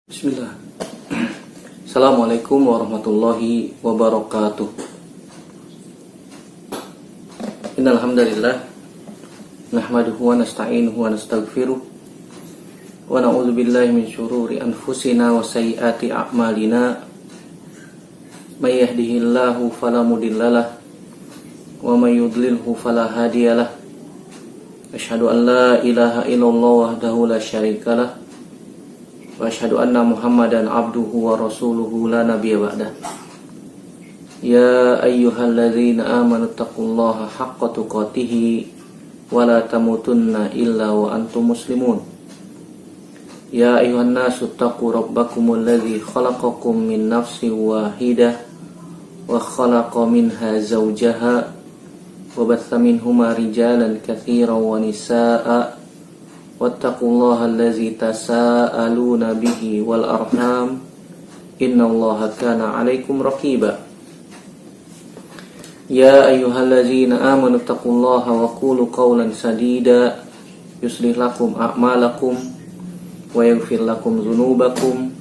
Bismillah. Assalamualaikum warahmatullahi wabarakatuh. Innal hamdalillah nahmaduhu wa nasta'inuhu wa nastaghfiruh wa na'udzu billahi min syururi anfusina wa sayyiati a'malina. May yahdihillahu fala mudhillalah wa may yudlilhu fala hadiyalah. Asyhadu an la ilaha illallah wahdahu la syarikalah wa asyhadu anna Muhammadan abduhu wa rasuluhu la nabiyya ba'dah. Ya ayyuhalladzina amanu taqullaha haqqa tuqatih wa la tamutunna illa wa antum muslimun. Ya ayyuhan nasu taqu rabbakumul ladzi khalaqakum min nafsin wahidah wa khalaqa minha zawjaha wa batha minhuma rijalan katsiran wa nisaa'a wattaqullaha allazi tasaaluna bihi wal arham innallaha kana 'alaikum raqiba. Ya ayyuhallazina amanu taqullaha wa qulu qawlan sadida yuslih lakum a'malakum wa yaghfir lakum dzunubakum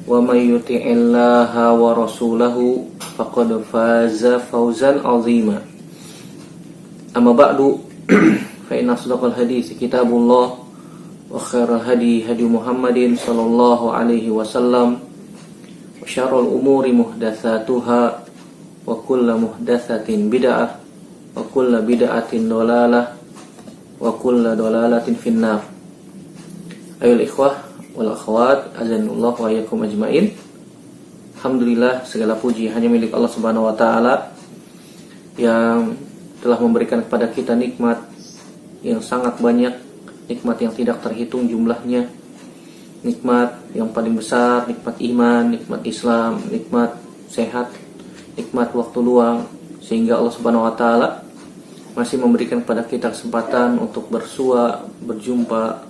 wa may yuti'illaha wa rasulahu faqad faza fawzan 'azima. Amma ba'du fa inna asdaqal hadits kitabullah wa khairal hadi Muhammadin sallallahu alaihi wasallam wa syarrul umuri muhdatsatuha wa kullu muhdatsatin bid'ah wa kullu bid'atin dhalalah wa kullu dhalalatin finnar. Ayol ikhwah wal akhwat, azanullah wa iyyakum ajmain. Alhamdulillah, segala puji hanya milik Allah Subhanahu wa taala yang telah memberikan kepada kita nikmat yang sangat banyak, nikmat yang tidak terhitung jumlahnya, nikmat yang paling besar, nikmat iman, nikmat Islam, nikmat sehat, nikmat waktu luang, sehingga Allah Subhanahu wa taala masih memberikan kepada kita kesempatan untuk bersua, berjumpa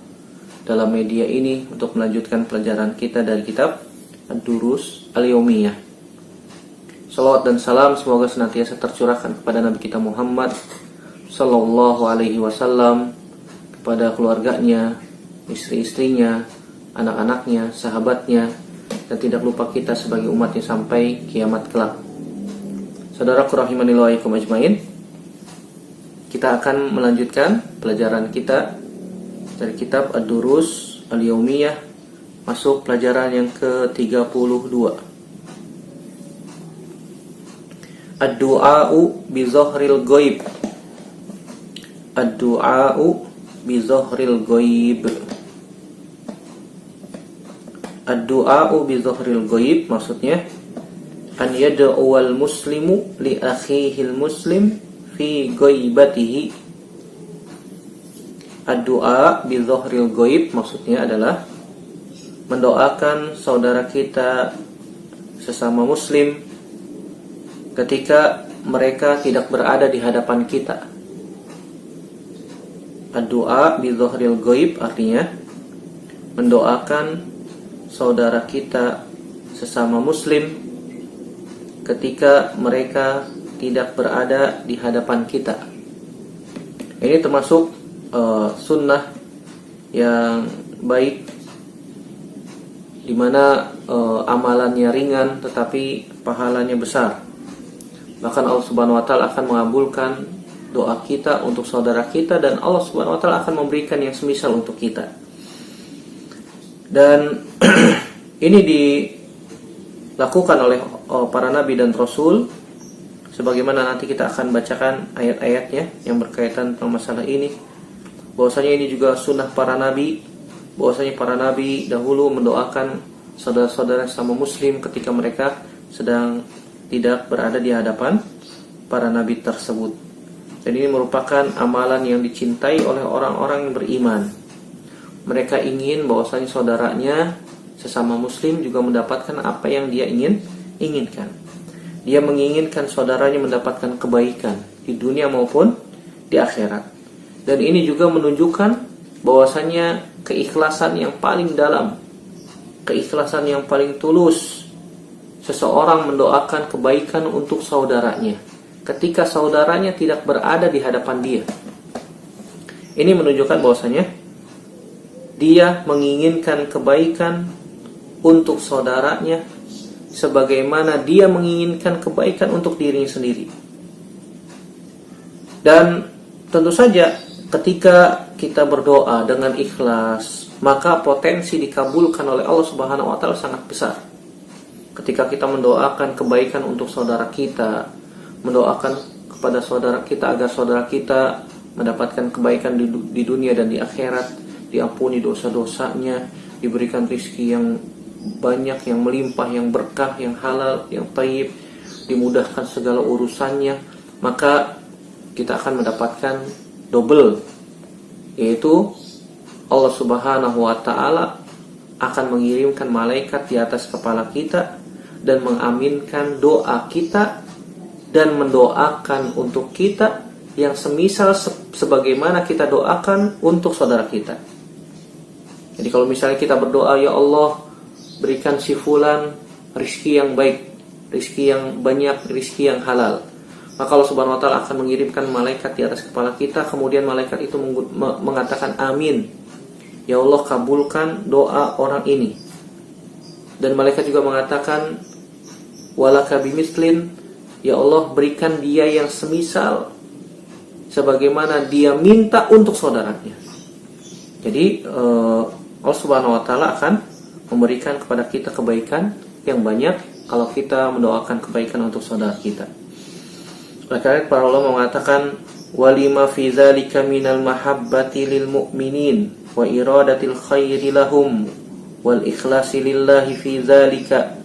dalam media ini untuk melanjutkan pelajaran kita dari kitab Ad-Durus Al-Yaumiyah. Salawat dan salam semoga senantiasa tercurahkan kepada Nabi kita Muhammad sallallahu alaihi wasallam, kepada keluarganya, istri-istrinya, anak-anaknya, sahabatnya, dan tidak lupa kita sebagai umatnya sampai kiamat kelak. Saudaraku rahimanillah wa iyyakum ajmain, kita akan melanjutkan pelajaran kita dari kitab Ad-Durus Al-Yaumiyah, masuk pelajaran yang ke-32. Ad-du'a'u bi zahril ghaib. Ad-du'a'u bi zahril ghaib. Ad-du'a'u bi zahril ghaib maksudnya an yad'uwal muslimu li akhihil muslim fi ghaibatihi. Ad-du'a bi zahril ghaib maksudnya adalah mendoakan saudara kita sesama muslim ketika mereka tidak berada di hadapan kita. Ad-du'a bi zahril ghaib artinya mendoakan saudara kita sesama muslim ketika mereka tidak berada di hadapan kita. Ini termasuk sunnah yang baik, di mana amalannya ringan tetapi pahalanya besar. Bahkan Allah Subhanahu wa taala akan mengabulkan doa kita untuk saudara kita, dan Allah Subhanahu wa taala akan memberikan yang semisal untuk kita. Dan ini dilakukan oleh para nabi dan rasul, sebagaimana nanti kita akan bacakan ayat-ayatnya yang berkaitan tentang masalah ini. Bahwasanya ini juga sunnah para nabi, bahwasanya para nabi dahulu mendoakan saudara-saudara sama muslim ketika mereka sedang tidak berada di hadapan para nabi tersebut. Dan ini merupakan amalan yang dicintai oleh orang-orang yang beriman. Mereka ingin bahwasanya saudaranya sesama muslim juga mendapatkan apa yang dia inginkan. Dia menginginkan saudaranya mendapatkan kebaikan di dunia maupun di akhirat. Dan ini juga menunjukkan bahwasanya keikhlasan yang paling dalam, keikhlasan yang paling tulus seseorang mendoakan kebaikan untuk saudaranya ketika saudaranya tidak berada di hadapan dia. Ini menunjukkan bahwasanya dia menginginkan kebaikan untuk saudaranya sebagaimana dia menginginkan kebaikan untuk dirinya sendiri. Dan tentu saja ketika kita berdoa dengan ikhlas, maka potensi dikabulkan oleh Allah Subhanahu wa taala sangat besar. Ketika kita mendoakan kebaikan untuk saudara kita, mendoakan kepada saudara kita agar saudara kita mendapatkan kebaikan di dunia dan di akhirat, diampuni dosa-dosanya, diberikan rezeki yang banyak, yang melimpah, yang berkah, yang halal, yang thayyib, dimudahkan segala urusannya, maka kita akan mendapatkan double, yaitu Allah Subhanahu wa taala akan mengirimkan malaikat di atas kepala kita dan mengaminkan doa kita dan mendoakan untuk kita yang semisal sebagaimana kita doakan untuk saudara kita. Jadi kalau misalnya kita berdoa, ya Allah, berikan si fulan rizki yang baik, rizki yang banyak, rizki yang halal, maka Allah Subhanahu wa taala akan mengirimkan malaikat di atas kepala kita, kemudian malaikat itu mengatakan amin, ya Allah kabulkan doa orang ini. Dan malaikat juga mengatakan walaka bimislin, ya Allah berikan dia yang semisal sebagaimana dia minta untuk saudaranya. Jadi Allah Subhanahu wa taala akan memberikan kepada kita kebaikan yang banyak kalau kita mendoakan kebaikan untuk saudara kita. Oleh karena para ulama mengatakan walima fi dzalika minal mahabbati lil mu'minin wa iradatil khairi lahum wal ikhlasi lillahi fi dzalika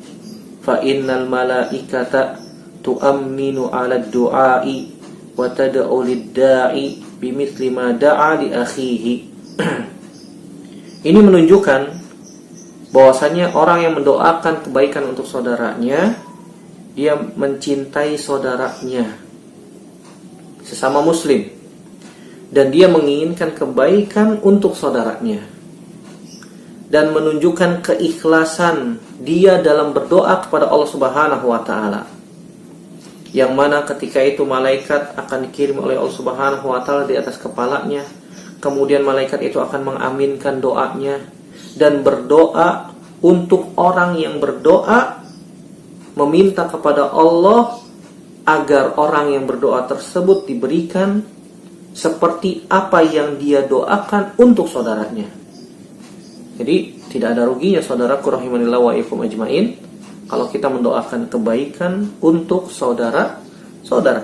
fa innal malaikata tu'minu 'ala ad-du'a'i wa tad'u lid-da'i bimithli ma da'a li akhihi. Ini menunjukkan bahwasanya orang yang mendoakan kebaikan untuk saudaranya, dia mencintai saudaranya sesama muslim dan dia menginginkan kebaikan untuk saudaranya dan menunjukkan keikhlasan dia dalam berdoa kepada Allah Subhanahu wa taala. Yang mana ketika itu malaikat akan dikirim oleh Allah Subhanahu wa taala di atas kepalanya, kemudian malaikat itu akan mengaminkan doanya dan berdoa untuk orang yang berdoa, meminta kepada Allah agar orang yang berdoa tersebut diberikan seperti apa yang dia doakan untuk saudaranya. Jadi tidak ada ruginya saudaraku rahimanillah wa ikum ajmain kalau kita mendoakan kebaikan untuk saudara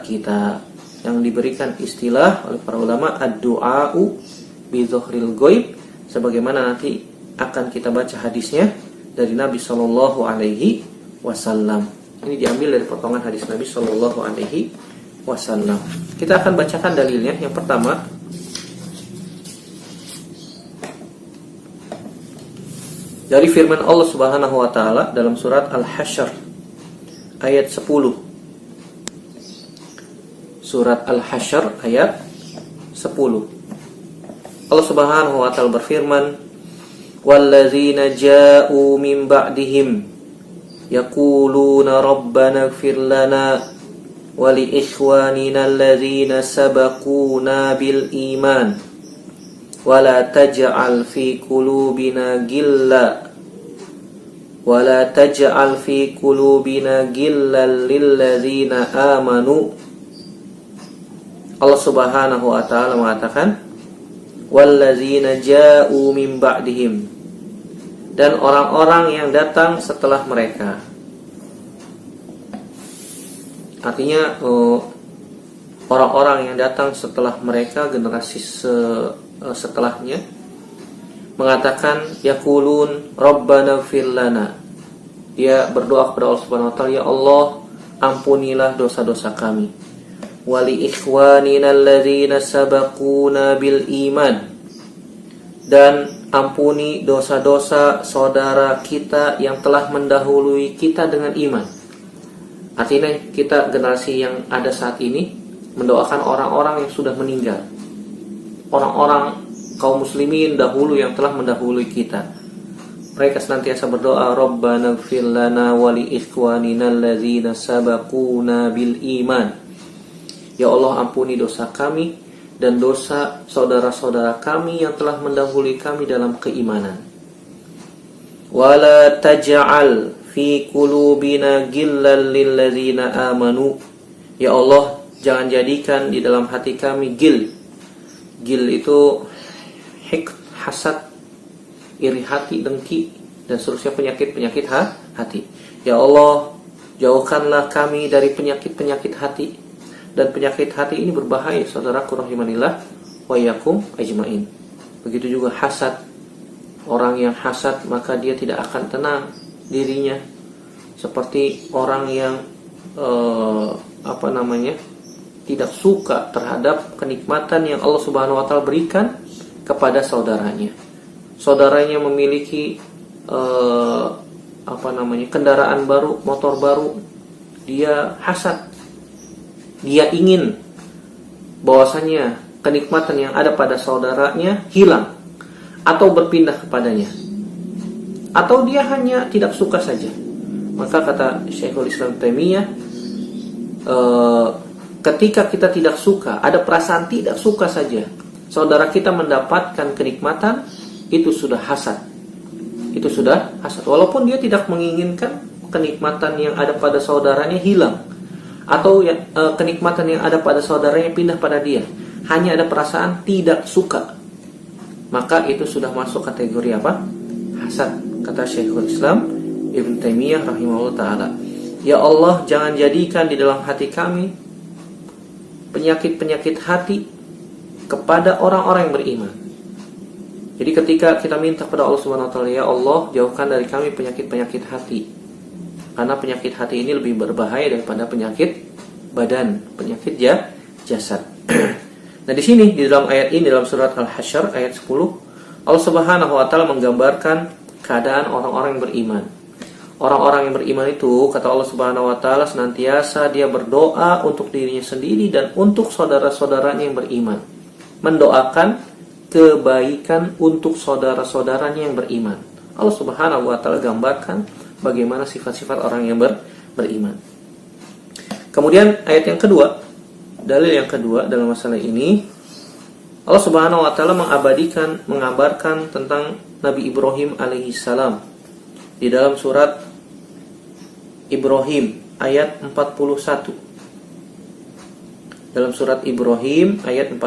kita, yang diberikan istilah oleh para ulama ad-du'a'u bi dzuhril ghaib, sebagaimana nanti akan kita baca hadisnya dari Nabi sallallahu alaihi wasallam. Ini diambil dari potongan hadis Nabi sallallahu alaihi wasallam. Kita akan bacakan dalilnya. Yang pertama, dari firman Allah Subhanahu wa taala dalam surat Al-Hasyr ayat 10. Surat Al-Hasyr ayat 10. Allah Subhanahu wa taala berfirman, "Walladzina ja'u min ba'dihim yaquluna rabbana ighfir lana wa li ikhwanina alladzina sabaquna bil iman wa la taj'al fi qulubina gillan lil ladzina amanu." Allah Subhanahu wa taala mengatakan walladzina ja'u min ba'dihim, dan orang-orang yang datang setelah mereka. Artinya orang-orang yang datang setelah mereka, generasi setelahnya, mengatakan yaqulun rabbana ighfir lana. Dia berdoa kepada Allah Subhanahu wa taala, ya Allah, ampunilah dosa-dosa kami. Wali ikhwanina alladzina sabaquna bil iman, dan ampuni dosa-dosa saudara kita yang telah mendahului kita dengan iman. Artinya kita generasi yang ada saat ini mendoakan orang-orang yang sudah meninggal, orang-orang kaum muslimin dahulu yang telah mendahului kita. Mereka senantiasa berdoa, Rabbana ighfir lana wa li ikhwanina alladzina sabaquna bil iman. Ya Allah, ampuni dosa kami dan dosa saudara-saudara kami yang telah mendahului kami dalam keimanan. wala taj'al fi qulubina ghillan lil ladzina amanu. Ya Allah, jangan jadikan di dalam hati kami gil. Gil itu hasad, iri hati, dengki, dan seterusnya penyakit-penyakit hati. Ya Allah, jauhkanlah kami dari penyakit-penyakit hati. Dan penyakit hati ini berbahaya, saudaraku rahimanillah wa iyyakum ajmain. Begitu juga hasad. Orang yang hasad maka dia tidak akan tenang dirinya. Seperti orang yang tidak suka terhadap kenikmatan yang Allah Subhanahu wa taala berikan kepada saudaranya. Saudaranya memiliki kendaraan baru, motor baru, dia hasad. Dia ingin bahwasanya kenikmatan yang ada pada saudaranya hilang atau berpindah kepadanya. Atau dia hanya tidak suka saja. Maka kata Syekhul Islam Taimiyah, ketika kita tidak suka, ada perasaan tidak suka saja, saudara kita mendapatkan kenikmatan, itu sudah hasad. Itu sudah hasad. Walaupun dia tidak menginginkan kenikmatan yang ada pada saudaranya hilang, atau kenikmatan yang ada pada saudaranya pindah pada dia, hanya ada perasaan tidak suka, maka itu sudah masuk kategori apa? Hasad, kata Syekhul Islam Ibn Taimiyah rahimahullah ta'ala. Ya Allah, jangan jadikan di dalam hati kami penyakit-penyakit hati kepada orang-orang yang beriman. Jadi ketika kita minta kepada Allah Subhanahu wa taala, ya Allah, jauhkan dari kami penyakit-penyakit hati. Karena penyakit hati ini lebih berbahaya daripada penyakit badan, penyakit jasad. Nah, di sini di dalam ayat ini, dalam surat Al-Hasyr ayat 10, Allah Subhanahu wa taala menggambarkan keadaan orang-orang yang beriman. Orang-orang yang beriman itu, kata Allah Subhanahu wa taala, senantiasa dia berdoa untuk dirinya sendiri dan untuk saudara-saudaranya yang beriman. Mendoakan kebaikan untuk saudara-saudaranya yang beriman. Allah Subhanahu wa taala gambarkan bagaimana sifat-sifat orang yang beriman. Kemudian ayat yang kedua, dalil yang kedua dalam masalah ini, Allah Subhanahu wa taala mengabarkan tentang Nabi Ibrahim alaihissalam di dalam surat Ibrahim ayat 41. Dalam surat Ibrahim ayat 41,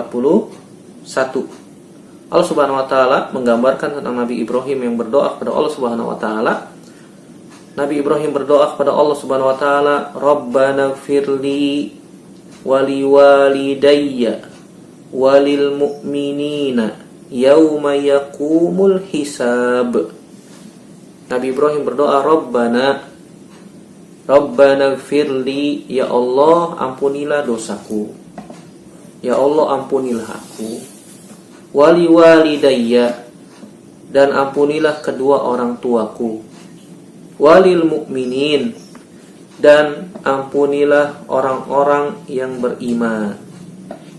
Allah Subhanahu wa taala menggambarkan tentang Nabi Ibrahim yang berdoa kepada Allah Subhanahu wa taala. Nabi Ibrahim berdoa kepada Allah Subhanahu wa taala, Rabbana firli wali walidayya walil mu'minina yauma yaqumul hisab. Nabi Ibrahim berdoa, Rabbana firli, ya Allah ampunilah dosaku, ya Allah ampunilah aku, wali walidayya, dan ampunilah kedua orang tuaku, walil mu'minin, dan ampunilah orang-orang yang beriman,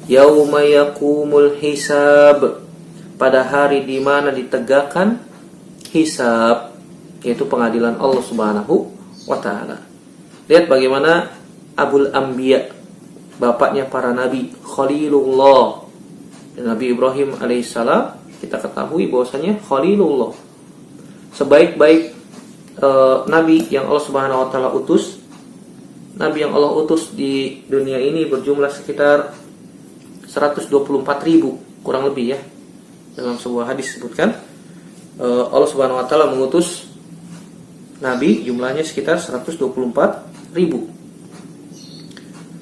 yauma yaqumul hisab, pada hari di mana ditegakkan hisab, yaitu pengadilan Allah Subhanahu wa taala. Lihat bagaimana Abul Anbiya, bapaknya para nabi, Khalilullah, dan Nabi Ibrahim alaihissalam, kita ketahui bahwasanya Khalilullah, sebaik-baik nabi yang Allah Subhanahu wa taala utus. Nabi yang Allah utus di dunia ini berjumlah sekitar 124.000 kurang lebih ya. Dalam sebuah hadis disebutkan Allah Subhanahu wa taala mengutus nabi jumlahnya sekitar 124.000.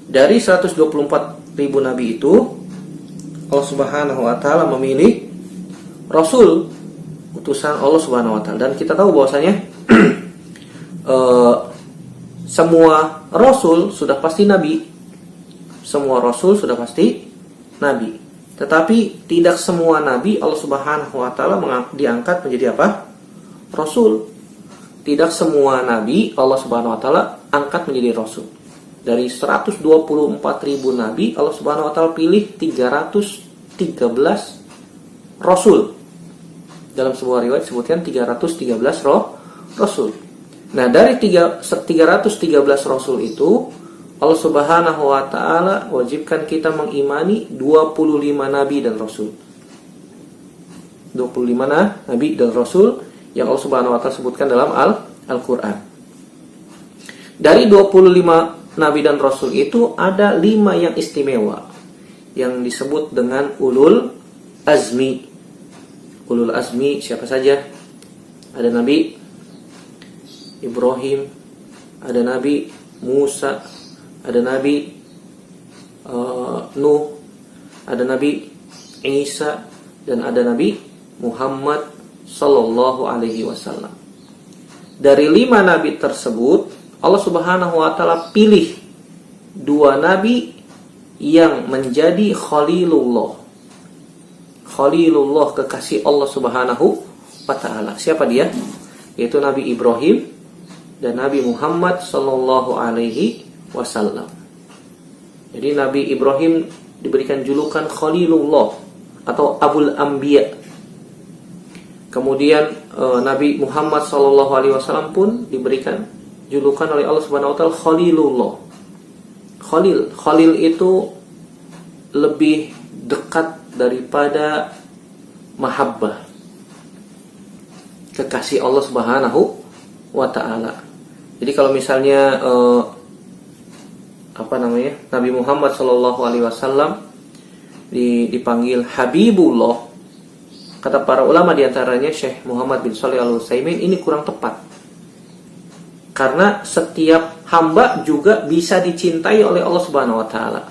Dari 124.000 nabi itu, Allah Subhanahu wa taala memilih rasul, utusan Allah Subhanahu wa taala. Dan kita tahu bahwasanya semua rasul sudah pasti nabi. Semua rasul sudah pasti nabi. Tetapi tidak semua nabi Allah Subhanahu wa taala diangkat menjadi apa? Rasul. Tidak semua nabi Allah Subhanahu wa taala angkat menjadi rasul. Dari 124.000 nabi, Allah Subhanahu wa taala pilih 313 rasul. Dalam sebuah riwayat disebutkan 313 rasul. Nah, dari 313 rasul itu, Allah Subhanahu wa taala wajibkan kita mengimani 25 nabi dan rasul. 25 nabi dan rasul yang Allah Subhanahu wa taala sebutkan dalam Al-Qur'an. Dari 25 nabi dan rasul itu ada 5 yang istimewa yang disebut dengan ulul azmi. Ulul azmi siapa saja? Ada Nabi Ibrahim, ada Nabi Musa, ada Nabi Nuh, ada Nabi Isa, dan ada Nabi Muhammad sallallahu alaihi wasallam. Dari 5 nabi tersebut, Allah Subhanahu wa taala pilih 2 nabi yang menjadi Khalilullah. Khalilullah, kekasih Allah Subhanahu wa taala. Siapa dia? Yaitu Nabi Ibrahim dan Nabi Muhammad sallallahu alaihi wasallam. Jadi Nabi Ibrahim diberikan julukan Khalilullah atau Abul Anbiya. Kemudian Nabi Muhammad sallallahu alaihi wasallam pun diberikan julukan oleh Allah Subhanahu wa taala Khalilullah. Khalil itu lebih dekat daripada mahabbah, kekasih Allah Subhanahu wa taala. Jadi kalau misalnya Nabi Muhammad sallallahu alaihi wasallam dipanggil Habibullah, kata para ulama diantaranya Syekh Muhammad bin Shalih Al-Utsaimin, ini kurang tepat. Karena setiap hamba juga bisa dicintai oleh Allah Subhanahu wa taala.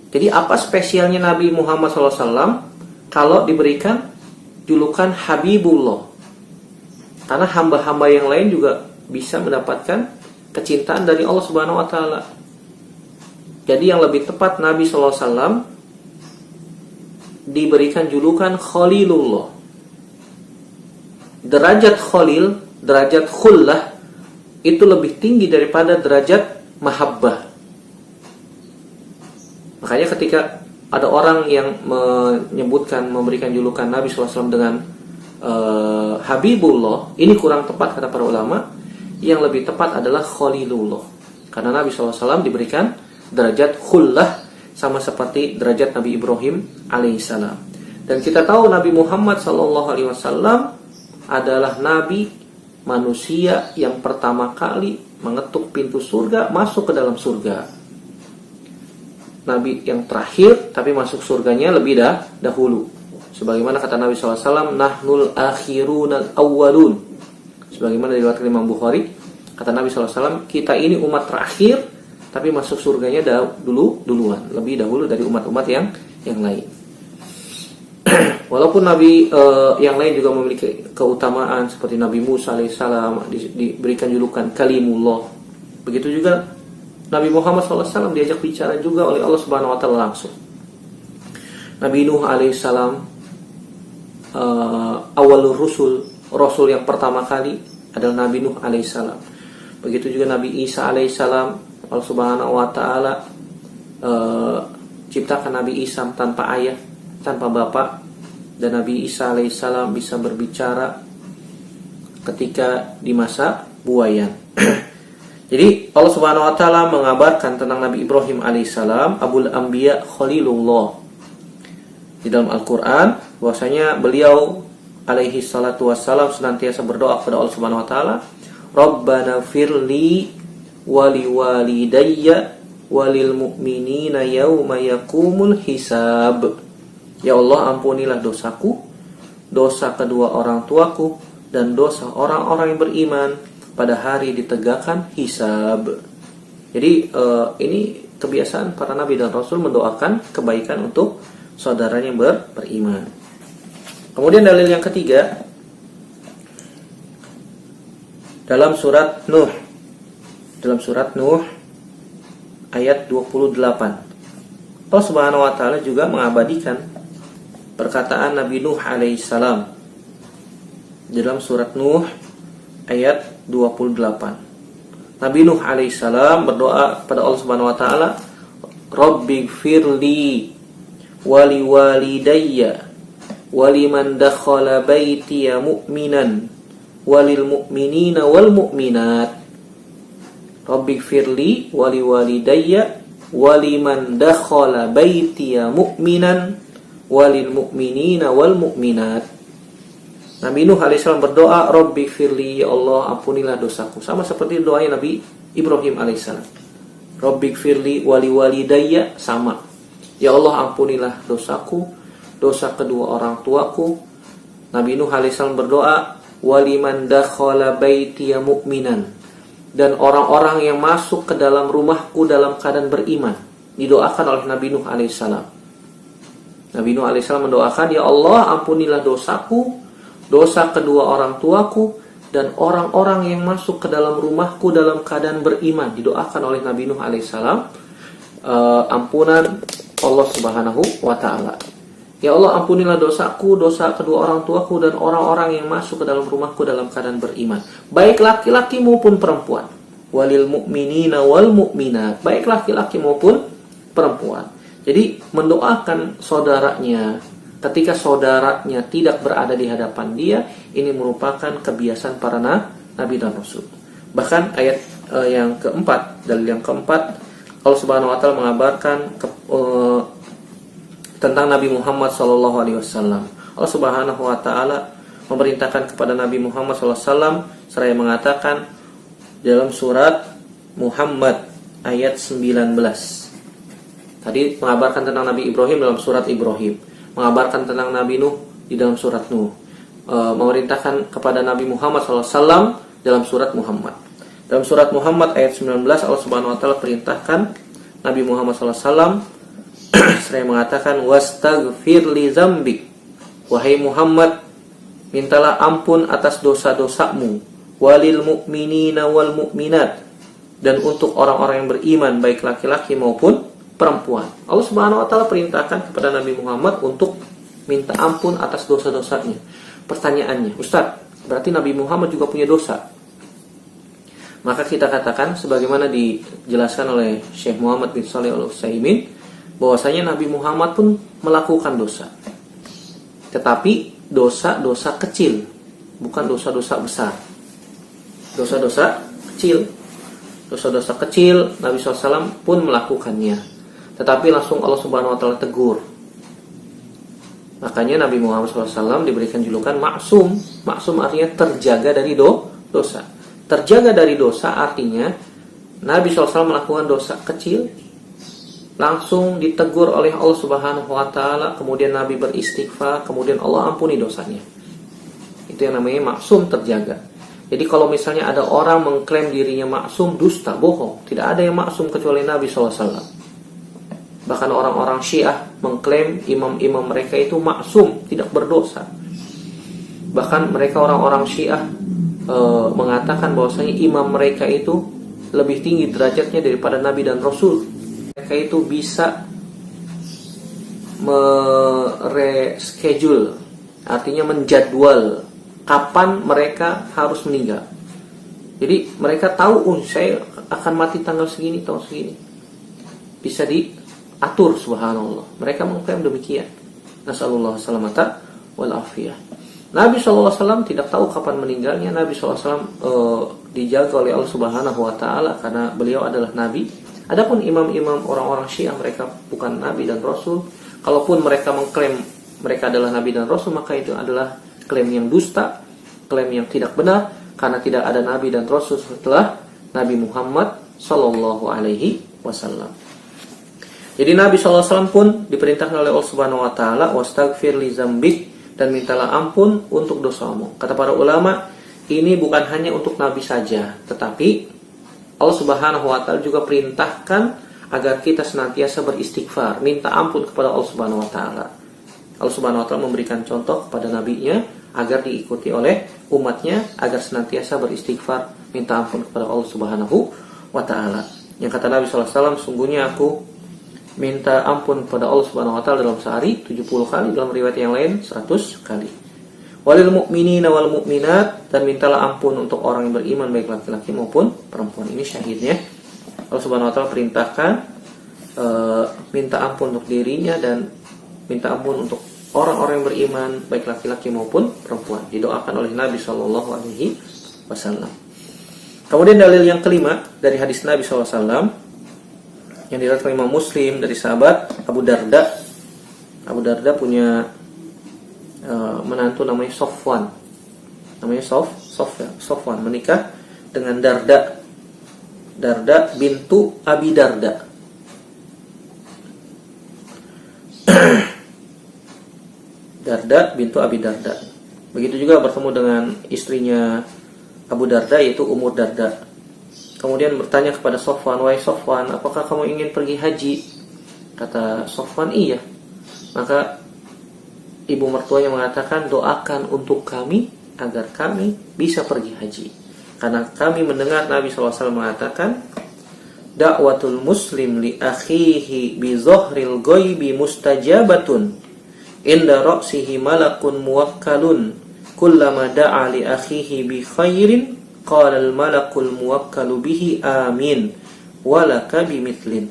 Jadi apa spesialnya Nabi Muhammad SAW kalau diberikan julukan Habibullah? Karena hamba-hamba yang lain juga bisa mendapatkan kecintaan dari Allah Subhanahu wa taala. Jadi yang lebih tepat Nabi SAW diberikan julukan Khalilullah. Derajat Khalil, derajat khullah itu lebih tinggi daripada derajat mahabbah. Makanya ketika ada orang yang memberikan julukan Nabi SAW dengan Habibullah, ini kurang tepat kata para ulama. Yang lebih tepat adalah Khalilullah, karena Nabi SAW diberikan derajat khullah sama seperti derajat Nabi Ibrahim alaihissalam. Dan kita tahu Nabi Muhammad SAW adalah Nabi manusia yang pertama kali mengetuk pintu surga, masuk ke dalam surga. Nabi yang terakhir tapi masuk surganya lebih dahulu. Sebagaimana kata Nabi SAW, nahnul akhirunal awwalun. Sebagaimana diriwayatkan Imam Bukhari, kata Nabi SAW, kita ini umat terakhir tapi masuk surganya duluan, lebih dahulu dari umat-umat yang lain. Walaupun Nabi yang lain juga memiliki keutamaan seperti Nabi Musa alaihissalam diberikan julukan Kalimullah. Begitu juga Nabi Muhammad SAW diajak bicara juga oleh Allah Subhanahu wa taala langsung. Nabi Nuh alaihissalam awalur rasul yang pertama kali adalah Nabi Nuh alaihissalam. Begitu juga Nabi Isa alaihissalam, Allah Subhanahu wa taala ciptakan Nabi Isa tanpa ayah, tanpa bapak, dan Nabi Isa alaihissalam bisa berbicara ketika di masa buayan. Jadi Allah Subhanahu wa taala mengabarkan tentang Nabi Ibrahim alaihissalam, Abul Anbiya Khalilullah, di dalam Al-Qur'an bahwasanya beliau alaihi salatu wassalam senantiasa berdoa kepada Allah Subhanahu wa taala, Rabbana firli wali walidayya walil mu'minina yauma yaqumul hisab. Ya Allah, ampunilah dosaku, dosa kedua orang tuaku, dan dosa orang-orang yang beriman pada hari ditegakkan hisab. Jadi ini kebiasaan para nabi dan rasul mendoakan kebaikan untuk saudaranya yang beriman. Kemudian dalil yang ketiga dalam surat Nuh. Dalam surat Nuh ayat 28. Allah Subhanahu wa taala juga mengabadikan perkataan Nabi Nuh alaihissalam dalam surat Nuh ayat 28. Nabi Nuh alaihissalam berdoa pada Allah Subhanahu wa taala, Rabbighfirli wali walidayya waliman dakhala baitiya mu'minan walil mu'minina wal mu'minat. Rabbighfirli wali walidayya waliman dakhala baitiya mu'minan walil mu'minina wal mu'minat. Nabi Nuh alaihissalam berdoa, Rabbi firli, ya Allah ampunilah dosaku. Sama seperti doanya Nabi Ibrahim alaihissalam. Rabbi firli wali walidayya, sama. Ya Allah ampunilah dosaku, dosa kedua orang tuaku. Nabi Nuh alaihissalam berdoa, waliman dakhala baitiya mu'minan, dan orang-orang yang masuk ke dalam rumahku dalam keadaan beriman. Didoakan oleh Nabi Nuh alaihissalam. Nabi Nuh alaihissalam mendoakan, ya Allah ampunilah dosaku, dosa kedua orang tuaku, dan orang-orang yang masuk ke dalam rumahku dalam keadaan beriman. Didoakan oleh Nabi Nuh alaihissalam ampunan Allah subhanahu wa ta'ala. Ya Allah ampunilah dosaku, dosa kedua orang tuaku, dan orang-orang yang masuk ke dalam rumahku dalam keadaan beriman, baik laki-laki maupun perempuan. Walil mu'minina wal mu'minat, baik laki-laki maupun perempuan. Jadi mendoakan saudaranya ketika saudaranya tidak berada di hadapan dia, ini merupakan kebiasaan para nabi dan rasul. Bahkan ayat yang keempat, dalil yang keempat, Allah Subhanahu wa taala mengabarkan tentang Nabi Muhammad SAW. Allah Subhanahu wa taala memerintahkan kepada Nabi Muhammad SAW seraya mengatakan dalam surat Muhammad ayat 19. Tadi mengabarkan tentang Nabi Ibrahim dalam surat Ibrahim, mengabarkan tentang Nabi Nuh di dalam surat Nuh, memerintahkan kepada Nabi Muhammad SAW dalam surat Muhammad. Dalam surat Muhammad ayat 19 Allah Subhanahu wa taala perintahkan Nabi Muhammad SAW seraya mengatakan, wastaghfir li dzambik, wahai Muhammad mintalah ampun atas dosa-dosamu, walil mu'minina wal mu'minat, dan untuk orang-orang yang beriman baik laki-laki maupun perempuan. Allah Subhanahu wa taala perintahkan kepada Nabi Muhammad untuk minta ampun atas dosa-dosanya. Pertanyaannya, Ustaz, berarti Nabi Muhammad juga punya dosa? Maka kita katakan sebagaimana dijelaskan oleh Syekh Muhammad bin Shalih Al-Utsaimin, bahwasanya Nabi Muhammad pun melakukan dosa, tetapi dosa-dosa kecil, bukan dosa-dosa besar. Dosa-dosa kecil, dosa-dosa kecil Nabi SAW pun melakukannya, tetapi langsung Allah Subhanahu wa taala tegur. Makanya Nabi Muhammad SAW diberikan julukan maksum. Maksum artinya terjaga dari dosa. Terjaga dari dosa artinya Nabi SAW melakukan dosa kecil, langsung ditegur oleh Allah Subhanahu wa taala, kemudian Nabi beristighfar, kemudian Allah ampuni dosanya. Itu yang namanya maksum, terjaga. Jadi kalau misalnya ada orang mengklaim dirinya maksum, dusta, bohong. Tidak ada yang maksum kecuali Nabi SAW. Bahkan orang-orang Syiah mengklaim imam-imam mereka itu maksum, tidak berdosa. Bahkan mereka orang-orang Syiah mengatakan bahwasanya imam mereka itu lebih tinggi derajatnya daripada Nabi dan Rasul. Mereka itu bisa mereschedule, artinya menjadwal kapan mereka harus meninggal. Jadi mereka tahu, saya akan mati tanggal segini, tahun segini. Bisa diatur, subhanallah. Mereka mengklaim demikian. Nasallallahu salamata wal afiyah. Nabi SAW tidak tahu kapan meninggalnya. Nabi SAW dijaga oleh Allah Subhanahu wa taala karena beliau adalah Nabi. Adapun imam-imam orang-orang Syiah, mereka bukan Nabi dan Rasul. Kalaupun mereka mengklaim mereka adalah Nabi dan Rasul, maka itu adalah klaim yang dusta, klaim yang tidak benar, karena tidak ada Nabi dan Rasul setelah Nabi Muhammad Sallallahu Alaihi Wasallam. Jadi Nabi SAW pun diperintahkan oleh Allah Subhanahu Wa Taala, wastaghfir li dzambik, dan mintalah ampun untuk dosamu. Kata para ulama, ini bukan hanya untuk Nabi saja, tetapi Allah Subhanahu wa taala juga perintahkan agar kita senantiasa beristighfar, minta ampun kepada Allah Subhanahu wa taala. Allah Subhanahu wa taala memberikan contoh kepada nabinya agar diikuti oleh umatnya agar senantiasa beristighfar, minta ampun kepada Allah Subhanahu wa taala. Yang kata Nabi sallallahu alaihi wasallam, sungguhnya aku minta ampun kepada Allah Subhanahu wa taala dalam sehari 70 kali, dalam riwayat yang lain 100 kali. Walil mu'minina wal mu'minat, dan mintalah ampun untuk orang yang beriman baik laki-laki maupun perempuan. Ini syahidnya. Allah Subhanahu wa taala perintahkan minta ampun untuk dirinya dan minta ampun untuk orang-orang yang beriman baik laki-laki maupun perempuan. Didoakan oleh Nabi sallallahu alaihi wasallam. Kemudian dalil yang kelima dari hadis Nabi sallallahu alaihi wasallam yang diriwayatkan Imam Muslim dari sahabat Abu Darda. Abu Darda punya menantu namanya Sofwan. namanya Sofwan menikah dengan Darda bintu Abi Darda. Darda bintu Abi Darda. Begitu juga bertemu dengan istrinya Abu Darda, yaitu Ummu Darda. Kemudian bertanya kepada Sofwan, "Wahai Sofwan, apakah kamu ingin pergi haji?" Kata Sofwan, "Iya." Maka ibu mertuanya mengatakan, "Doakan untuk kami agar kami bisa pergi haji. Karena kami mendengar Nabi SAW mengatakan, da'watul muslim li akhihi bi zahril ghaibi mustajabatun. Inda ra'sihi malakun muwakkalun. Kullama da'a li akhihi bi khairin, qala al malakul muwakkalu bihi amin. Walaka bimithlin."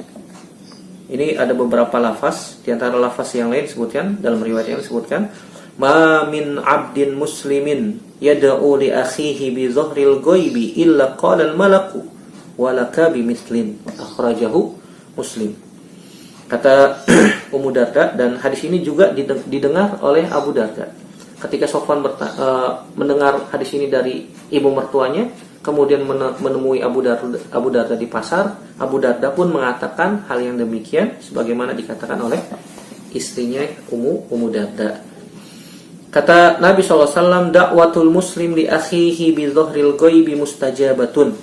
Ini ada beberapa lafaz. Di antara lafaz yang lain disebutkan, dalam riwayat yang disebutkan, "Ma min 'abdin muslimin yad'u li akhihi bi zahril ghaibi illa qala al malaku walaka bimithlin." Akhrajahu Muslim. Kata Ummu Darda, dan hadis ini juga didengar oleh Abu Darda. Ketika Sofwan mendengar hadis ini dari ibu mertuanya, kemudian menemui Abu Darda di pasar, Abu Darda pun mengatakan hal yang demikian sebagaimana dikatakan oleh istrinya Ummu Darda. Kata Nabi SAW, "Da'watul muslim li akhihi bi dhahril ghaibi mustajabatun."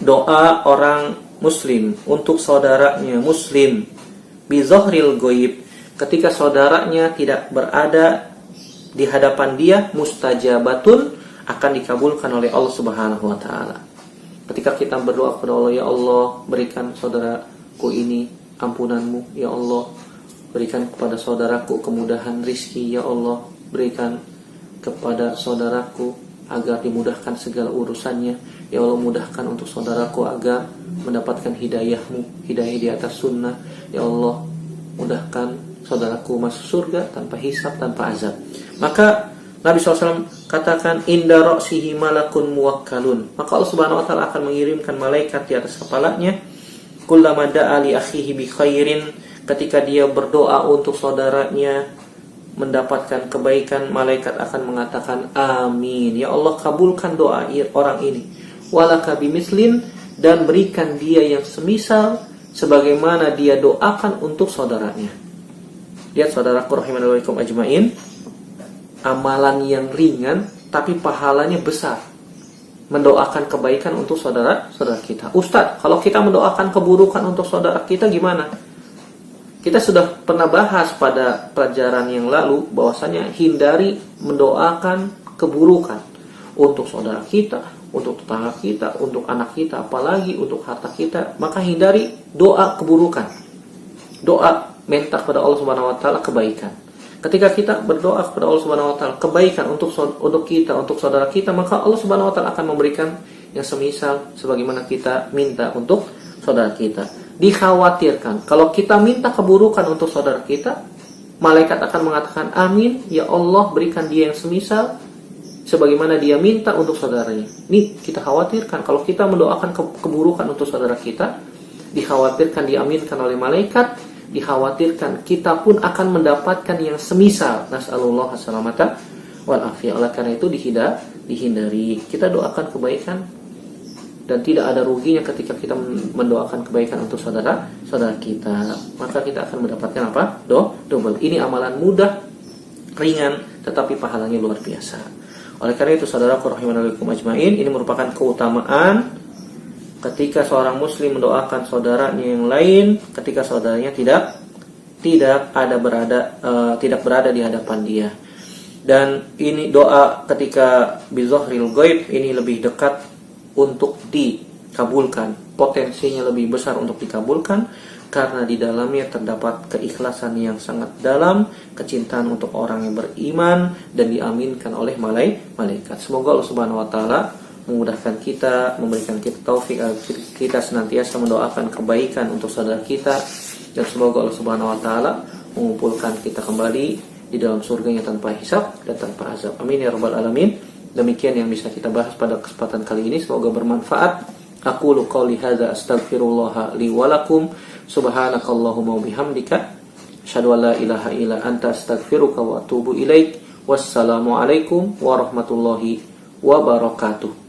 Doa orang muslim untuk saudaranya muslim bi dhahril ghaib, ketika saudaranya tidak berada di hadapan dia, mustajabatun, akan dikabulkan oleh Allah Subhanahu wa taala. Ketika kita berdoa kepada Allah, "Ya Allah, berikan saudaraku ini ampunanmu, ya Allah, berikan kepada saudaraku kemudahan rizki, ya Allah, berikan kepada saudaraku agar dimudahkan segala urusannya, ya Allah, mudahkan untuk saudaraku agar mendapatkan hidayahmu, hidayah di atas sunnah, ya Allah, mudahkan saudaraku masuk surga tanpa hisab, tanpa azab." Maka Nabi SAW katakan, "Inda ra'sihi malakun muwakkalun." Maka Allah Subhanahu wa taala akan mengirimkan malaikat di atas kepalanya. Kullama da'a li akhihi bi khairin, ketika dia berdoa untuk saudaranya mendapatkan kebaikan, malaikat akan mengatakan, "Amin, ya Allah, kabulkan doa orang ini." Walaka bimislin, dan berikan dia yang semisal sebagaimana dia doakan untuk saudaranya. Lihat saudaraku rahimanallahu ajmain, amalan yang ringan tapi pahalanya besar, mendoakan kebaikan untuk saudara-saudara kita. Ustaz, kalau kita mendoakan keburukan untuk saudara kita gimana? Kita sudah pernah bahas pada pelajaran yang lalu bahwasanya hindari mendoakan keburukan untuk saudara kita, untuk tetangga kita, untuk anak kita, apalagi untuk harta kita. Maka hindari doa keburukan. Doa minta kepada Allah Subhanahu wa taala kebaikan. Ketika kita berdoa kepada Allah Subhanahu wa taala kebaikan untuk kita, untuk saudara kita, maka Allah Subhanahu wa taala akan memberikan yang semisal sebagaimana kita minta untuk saudara kita. Dikhawatirkan kalau kita minta keburukan untuk saudara kita, malaikat akan mengatakan, "Amin, ya Allah, berikan dia yang semisal sebagaimana dia minta untuk saudaranya." Ini kita khawatirkan kalau kita mendoakan keburukan untuk saudara kita, dikhawatirkan diaminkan oleh malaikat, dikhawatirkan kita pun akan mendapatkan yang semisal. Nas'alullah as-salamata wal afiyah. Oleh karena itu dihindari. Kita doakan kebaikan dan tidak ada ruginya ketika kita mendoakan kebaikan untuk saudara kita. Maka kita akan mendapatkan apa? Double. Ini amalan mudah, ringan, tetapi pahalanya luar biasa. Oleh karena itu saudaraku rahimanallahu ajmain, ini merupakan keutamaan ketika seorang muslim mendoakan saudaranya yang lain ketika saudaranya tidak berada di hadapan dia. Dan ini doa ketika bizahril ghaib ini lebih dekat untuk dikabulkan, potensinya lebih besar untuk dikabulkan karena di dalamnya terdapat keikhlasan yang sangat dalam, kecintaan untuk orang yang beriman, dan diaminkan oleh malaikat. Semoga Allah Subhanahu wa taala memudahkan kita, memberikan kita taufik agar kita senantiasa mendoakan kebaikan untuk saudara kita, dan semoga Allah Subhanahu wa taala mengumpulkan kita kembali di dalam surganya tanpa hisab dan tanpa azab. Amin ya rabbal alamin. Demikian yang bisa kita bahas pada kesempatan kali ini, semoga bermanfaat. Aqulu qouli hadza astaghfirullah li wa lakum. Subhanakallahumma wa bihamdika asyhadu an la ilaha illa anta astaghfiruka wa atubu ilaik. Wassalamualaikum warahmatullahi wabarakatuh.